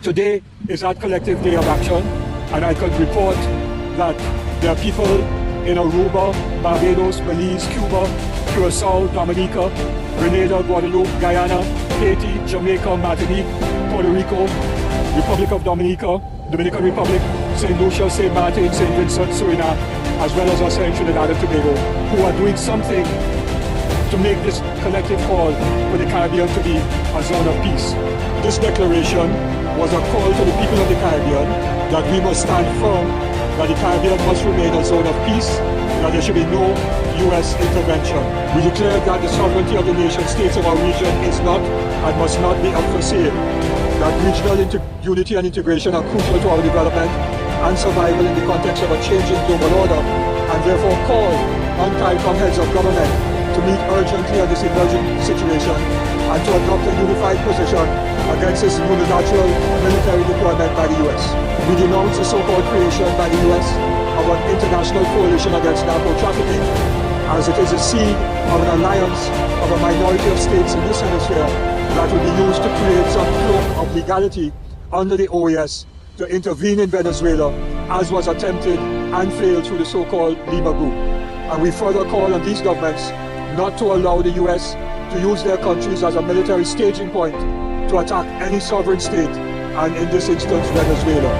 Today is that collective day of action, and I could report that there are people in Aruba, Barbados, Belize, Cuba, Curacao, Dominica, Grenada, Guadeloupe, Guyana, Haiti, Jamaica, Martinique, Puerto Rico, Republic of Dominica, Dominican Republic, St. Lucia, St. Martin, St. Vincent, Suriname, as well as us in Trinidad and Tobago, who are doing something to make this collective call for the Caribbean to be a zone of peace. This declaration was a call to the people of the Caribbean that we must stand firm, that the Caribbean must remain a zone of peace, that there should be no U.S. intervention. We declare that the sovereignty of the nation states of our region is not and must not be up for sale, that regional unity and integration are crucial to our development and survival in the context of a changing global order, and therefore call on CARICOM heads of government to meet urgently on this emerging situation and to adopt a unified position against this unilateral military deployment by the U.S. We denounce the so-called creation by the U.S. of an international coalition against narco-trafficking, as it is a seed of an alliance of a minority of states in this hemisphere that will be used to create some cloak of legality under the OAS to intervene in Venezuela, as was attempted and failed through the so-called Lima Group. And we further call on these governments not to allow the U.S. to use their countries as a military staging point to attack any sovereign state, and in this instance, Venezuela.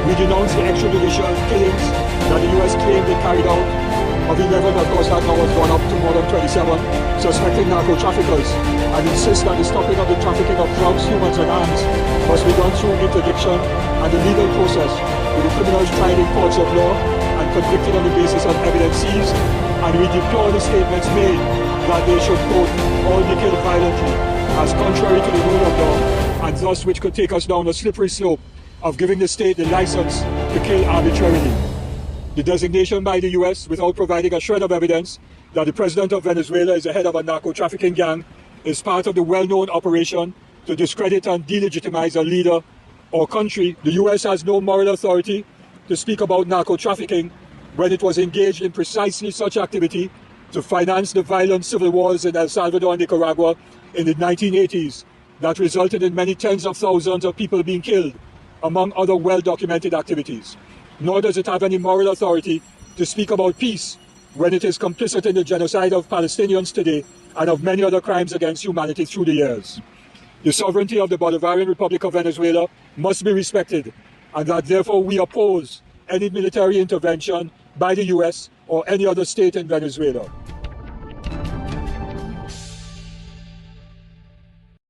We denounce the extrajudicial killings that the U.S. claimed they carried out of 11, of course that now has gone up to more than 27, suspecting narco-traffickers, and insist that the stopping of the trafficking of drugs, humans and arms must be done through interdiction and the legal process, with the criminals tried in courts of law and convicted on the basis of evidence seized. And we deplore the statements made that they should, quote, all be killed violently, as contrary to the rule of law, and thus which could take us down a slippery slope of giving the state the license to kill arbitrarily. The designation by the U.S. without providing a shred of evidence that the president of Venezuela is the head of a narco-trafficking gang is part of the well-known operation to discredit and delegitimize a leader or country. The U.S. has no moral authority to speak about narco-trafficking when it was engaged in precisely such activity to finance the violent civil wars in El Salvador and Nicaragua in the 1980s that resulted in many tens of thousands of people being killed, among other well-documented activities. Nor does it have any moral authority to speak about peace when it is complicit in the genocide of Palestinians today and of many other crimes against humanity through the years. The sovereignty of the Bolivarian Republic of Venezuela must be respected, and that therefore we oppose any military intervention by the U.S. or any other state in Venezuela.